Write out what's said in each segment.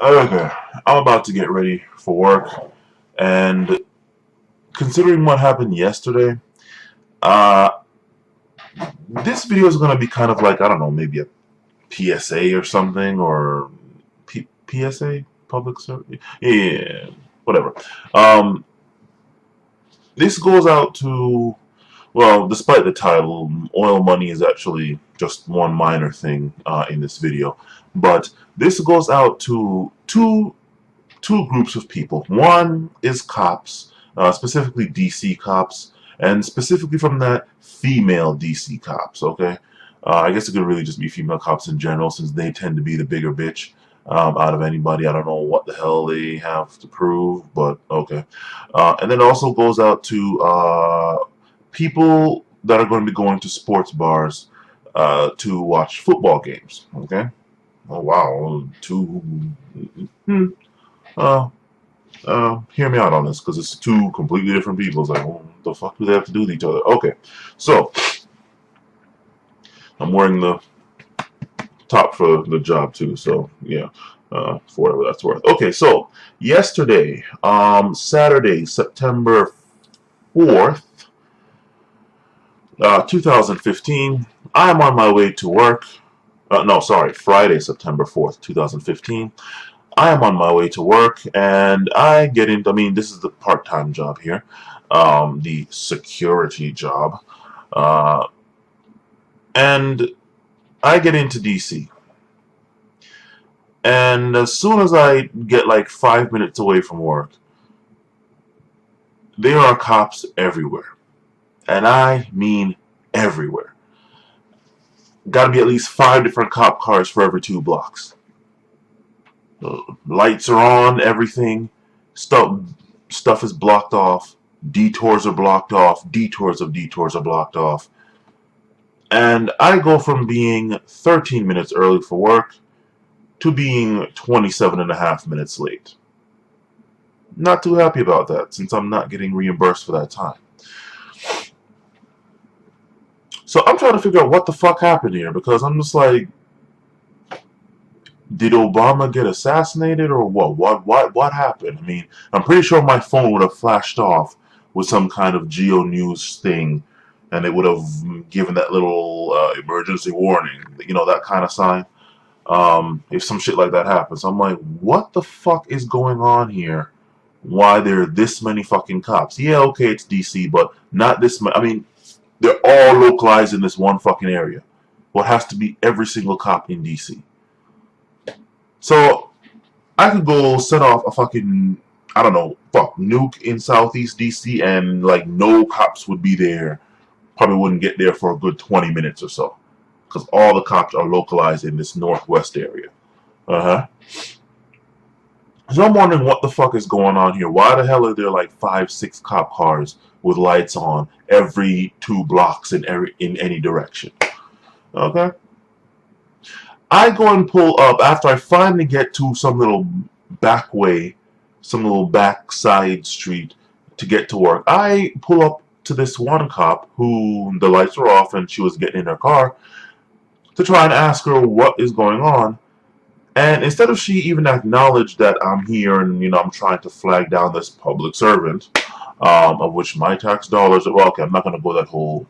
Okay, I'm about to get ready for work, and considering what happened yesterday, uh, this video is gonna be kind of like, I don't know, maybe a PSA or something, or PSA, public service, yeah, whatever. Um, this goes out to, well, despite the title, oil money is actually just one minor thing in this video, but this goes out to two groups of people. One is cops, specifically DC cops, and specifically from that, female DC cops, okay? I guess it could really just be female cops in general, since they tend to be the bigger bitch out of anybody. I don't know what the hell they have to prove, but okay. And then it also goes out to people that are going to be going to sports bars to watch football games, okay? Oh, wow. Two. Hmm. Uh, Hear me out on this, because it's two completely different people. It's like, well, what the fuck do they have to do with each other? Okay, so I'm wearing the top for the job too, so yeah, for whatever that's worth. Okay, so yesterday, Saturday, September 4th, 2015, I am on my way to work. No, sorry, Friday, September 4th, 2015. I am on my way to work, and I get into, I mean, this is the part-time job here, the security job, uh, and I get into DC. And as soon as I get like 5 minutes away from work, there are cops everywhere. And I mean everywhere. Gotta be at least 5 different cop cars for every 2 blocks. Lights are on, everything. Stuff is blocked off. Detours are blocked off. Detours of detours are blocked off. And I go from being 13 minutes early for work to being 27 and a half minutes late. Not too happy about that, since I'm not getting reimbursed for that time. So I'm trying to figure out what the fuck happened here, because I'm just like, did Obama get assassinated or what? What happened? I mean, I'm pretty sure my phone would have flashed off with some kind of geo news thing, and it would have given that little emergency warning, that kind of sign. If some shit like that happens, I'm like, what the fuck is going on here? Why there are this many fucking cops? Yeah, okay, it's DC, but not this many. I mean, they're all localized in this one fucking area. What has to be every single cop in DC? So I could go set off a fucking, I don't know, nuke in Southeast DC, and like no cops would be there. Probably wouldn't get there for a good 20 minutes or so, because all the cops are localized in this northwest area. Uh huh. So I'm wondering what the fuck is going on here. Why the hell are there like 5, 6 cop cars with lights on every 2 blocks in any direction? Okay. I go and pull up after I finally get to some little back way, some little backside street to get to work. I pull up to this one cop who the lights were off and she was getting in her car to try and ask her what is going on. And instead of she even acknowledge that I'm here and I'm trying to flag down this public servant, of which my tax dollars, well, okay, I'm not going to go that whole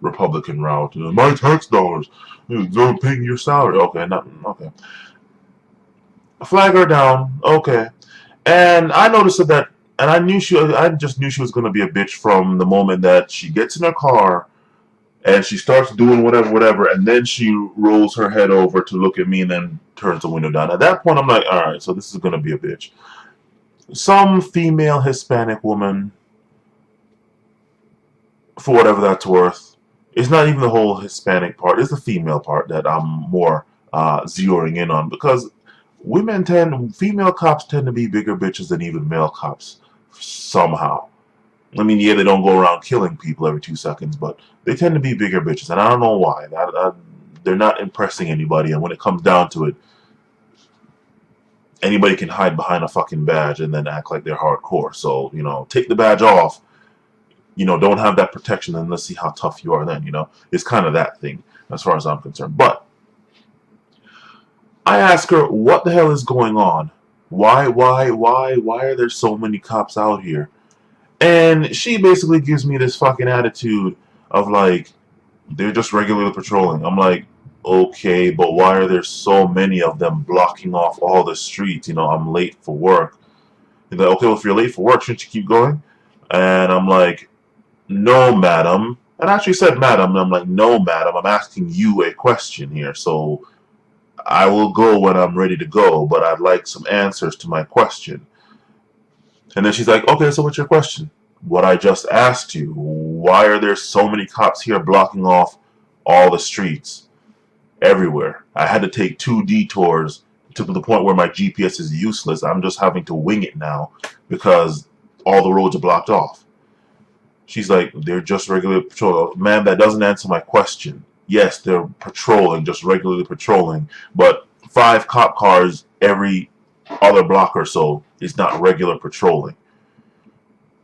Republican route. My tax dollars, they're paying your salary. Okay, not okay. Flag her down. Okay, and I noticed that, and I just knew she was going to be a bitch from the moment that she gets in her car and she starts doing whatever, and then she rolls her head over to look at me and then turns the window down. At that point, I'm like, all right, so this is going to be a bitch. Some female Hispanic woman, for whatever that's worth. It's not even the whole Hispanic part. It's the female part that I'm more zeroing in on, because female cops tend to be bigger bitches than even male cops somehow. I mean, yeah, they don't go around killing people every 2 seconds, but they tend to be bigger bitches, and I don't know why. They're not impressing anybody, and when it comes down to it, anybody can hide behind a fucking badge and then act like they're hardcore. So, take the badge off, don't have that protection, and let's see how tough you are then, It's kind of that thing, as far as I'm concerned. But I ask her what the hell is going on, Why are there so many cops out here? And she basically gives me this fucking attitude of like, they're just regularly patrolling. I'm like, okay, but why are there so many of them blocking off all the streets? You know, I'm late for work. And they're like, okay, well, if you're late for work, shouldn't you keep going? And I'm like, no, madam. And I actually said madam, and I'm like, no, madam, I'm asking you a question here. So I will go when I'm ready to go, but I'd like some answers to my question. And then she's like, okay, so what's your question? What I just asked you. Why are there so many cops here blocking off all the streets everywhere? I had to take 2 detours to the point where my GPS is useless. I'm just having to wing it now because all the roads are blocked off. She's like, they're just regular patrol. Man, that doesn't answer my question. Yes, they're patrolling, just regularly patrolling, but 5 cop cars every other block or so is not regular patrolling.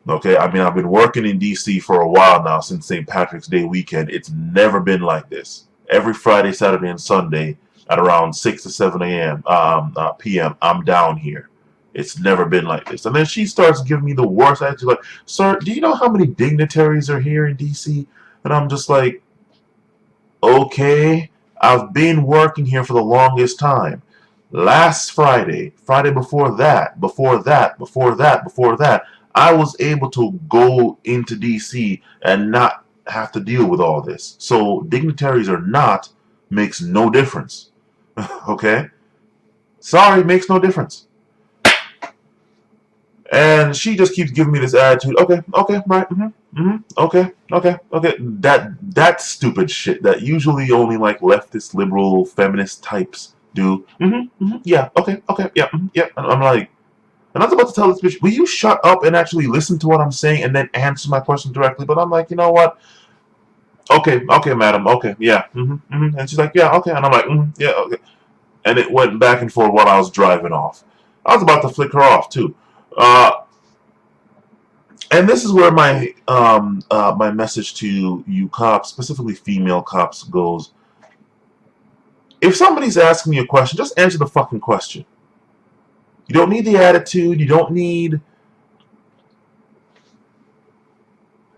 Okay, I mean, I've been working in DC for a while now since St. Patrick's Day weekend. It's never been like this. Every Friday, Saturday, and Sunday at around 6 to 7 a.m. p.m., I'm down here. It's never been like this. And then she starts giving me the worst attitude, like, sir, do you know how many dignitaries are here in DC? And I'm just like, okay, I've been working here for the longest time. Last Friday, Friday before that, I was able to go into DC and not have to deal with all this. So dignitaries or not makes no difference. Okay? Sorry, makes no difference. And she just keeps giving me this attitude. Okay, right, okay. That stupid shit that usually only like leftist, liberal, feminist types do. Yeah, okay, yeah, yeah. And I'm like, and I was about to tell this bitch, will you shut up and actually listen to what I'm saying and then answer my question directly? But I'm like, you know what? Okay, madam, okay, yeah, And she's like, yeah, okay, and I'm like, yeah, okay. And it went back and forth while I was driving off. I was about to flick her off too. And this is where my message to you cops, specifically female cops, goes. If somebody's asking you a question, just answer the fucking question. You don't need the attitude. You don't need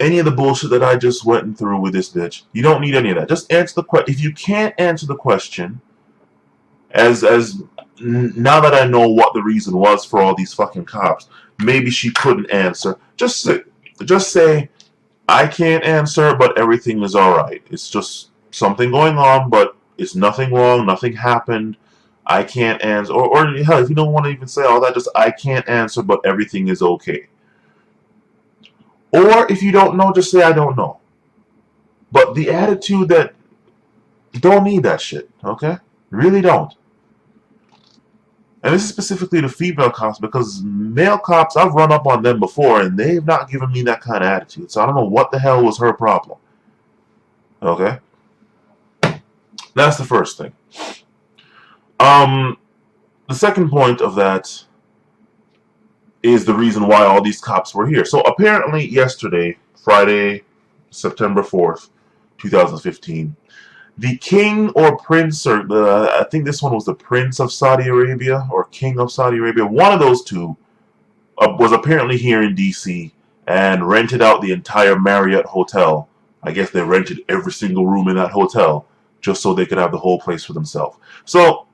any of the bullshit that I just went through with this bitch. You don't need any of that. Just answer the question. If you can't answer the question, as now that I know what the reason was for all these fucking cops, maybe she couldn't answer. Just say, I can't answer, but everything is alright. It's just something going on, but it's nothing wrong, nothing happened. I can't answer. Or hell, if you don't want to even say all that, just I can't answer, but everything is okay. Or if you don't know, just say I don't know. But the attitude that you don't need that shit, okay? Really don't. And this is specifically the female cops because male cops, I've run up on them before and they've not given me that kind of attitude. So I don't know what the hell was her problem. Okay? That's the first thing. The second point of that is the reason why all these cops were here. So apparently yesterday, Friday, September 4th, 2015, the king or prince, or I think this one was the prince of Saudi Arabia or king of Saudi Arabia, one of those two, was apparently here in DC and rented out the entire Marriott hotel. I guess they rented every single room in that hotel just so they could have the whole place for themselves. So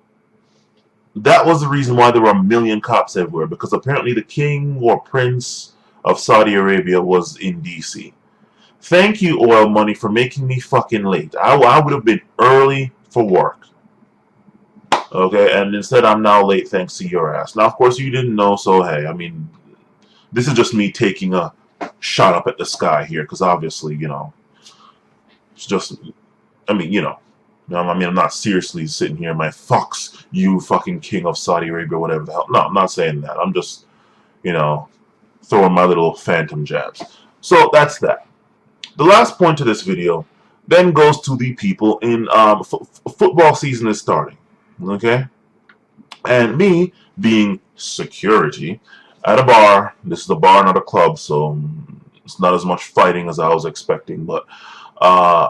that was the reason why there were a million cops everywhere, because apparently the king or prince of Saudi Arabia was in DC. Thank you, oil money, for making me fucking late. I would have been early for work. Okay, and instead I'm now late thanks to your ass. Now, of course, you didn't know, so hey, I mean, this is just me taking a shot up at the sky here, because obviously, you know, it's just, I mean, you know, I'm not seriously sitting here, my fucks, you fucking king of Saudi Arabia, whatever the hell. No, I'm not saying that. I'm just, you know, throwing my little phantom jabs. So that's that. The last point to this video then goes to the people in football season is starting. Okay? And me being security at a bar. This is a bar, not a club, so it's not as much fighting as I was expecting. But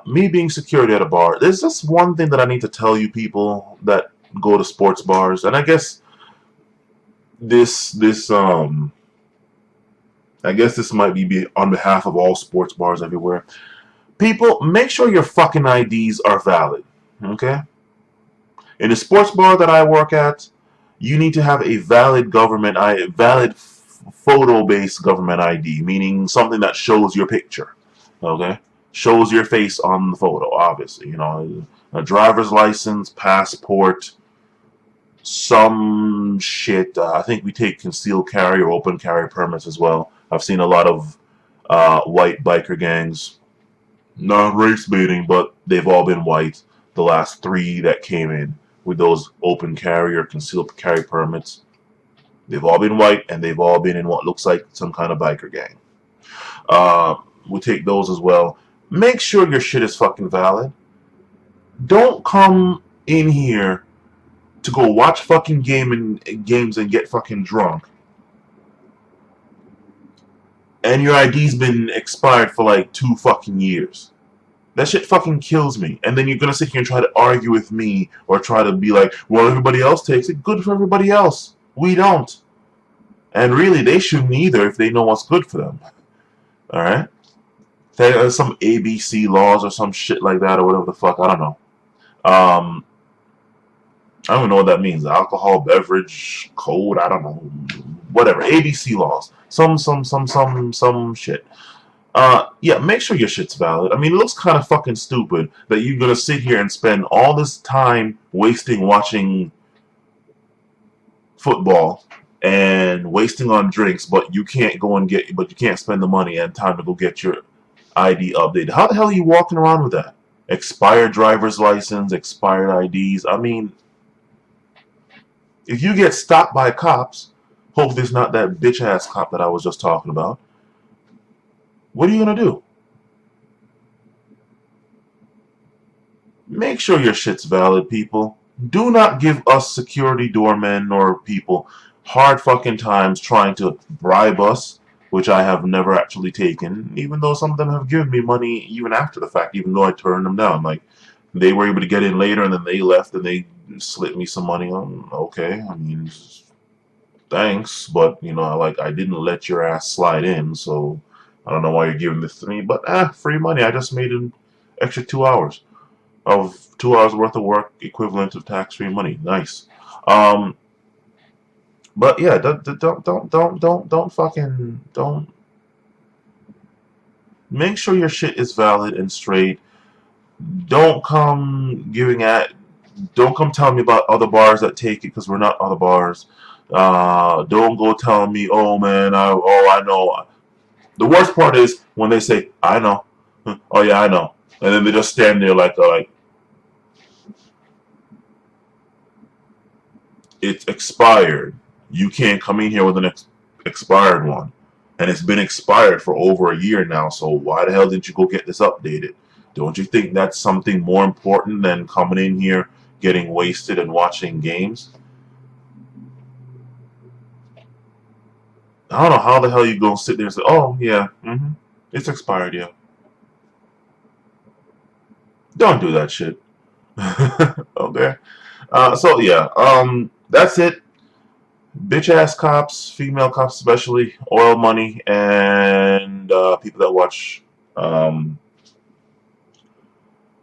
me being security at a bar, there's just one thing that I need to tell you people that go to sports bars. And I guess this I guess this might be on behalf of all sports bars everywhere. People, make sure your fucking IDs are valid. Okay? In the sports bar that I work at, you need to have a valid photo-based government ID, meaning something that shows your picture. Okay? Shows your face on the photo, obviously. You know, a driver's license, passport, some shit. I think we take concealed carry or open carry permits as well. I've seen a lot of white biker gangs. Not race baiting, but they've all been white. The last three that came in with those open carry or concealed carry permits, they've all been white and they've all been in what looks like some kind of biker gang. Uh, we'll take those as well. Make sure your shit is fucking valid. Don't come in here to go watch fucking games and get fucking drunk, and your ID's been expired for like 2 fucking years. That shit fucking kills me. And then you're gonna sit here and try to argue with me or try to be like, well, everybody else takes it. Good for everybody else. We don't. And really, they shouldn't either if they know what's good for them. Alright? There's some ABC laws or some shit like that or whatever the fuck. I don't know. I don't even know what that means. Alcohol beverage code. I don't know. Whatever. ABC laws. Some shit. Yeah, make sure your shit's valid. I mean, it looks kind of fucking stupid that you're gonna sit here and spend all this time wasting watching football and wasting on drinks, but you can't but you can't spend the money and time to go get your ID updated. How the hell are you walking around with that? Expired driver's license, expired IDs. I mean, if you get stopped by cops, hopefully it's not that bitch ass cop that I was just talking about. What are you gonna do? Make sure your shit's valid, people. Do not give us security doormen or people hard fucking times trying to bribe us, which I have never actually taken, even though some of them have given me money even after the fact, even though I turned them down. Like, they were able to get in later and then they left and they slipped me some money. Okay, I mean, thanks, but, you know, like, I didn't let your ass slide in, so I don't know why you're giving this to me, but, free money. I just made an extra 2 hours of 2 hours worth of work equivalent of tax-free money. Nice. Um, but yeah, don't fucking don't. Make sure your shit is valid and straight. Don't come giving at. Don't come telling me about other bars that take it because we're not other bars. Don't go telling me, oh man, I know. The worst part is when they say, I know. Oh yeah, I know, and then they just stand there like it's expired. You can't come in here with an expired one. And it's been expired for over a year now, so why the hell didn't you go get this updated? Don't you think that's something more important than coming in here, getting wasted, and watching games? I don't know how the hell you gonna sit there and say, oh, yeah, it's expired, yeah. Don't do that shit. Okay? So, yeah, that's it. Bitch ass cops, female cops especially, oil money, and people that um,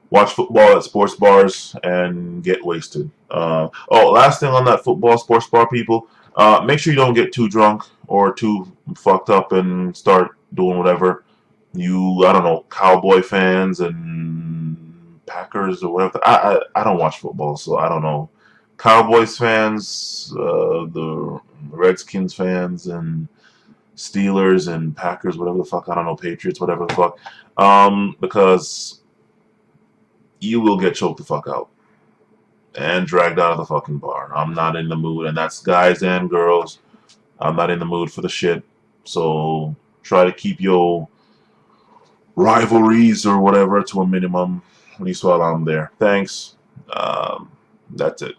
watch football at sports bars and get wasted. Oh, last thing on that football sports bar, people, make sure you don't get too drunk or too fucked up and start doing whatever. I don't know, Cowboy fans and Packers or whatever. I don't watch football, so I don't know. Cowboys fans, the Redskins fans, and Steelers and Packers, whatever the fuck. I don't know, Patriots, whatever the fuck. Because you will get choked the fuck out and dragged out of the fucking bar. I'm not in the mood, and that's guys and girls. I'm not in the mood for the shit. So try to keep your rivalries or whatever to a minimum, at least while I'm there. Thanks. That's it.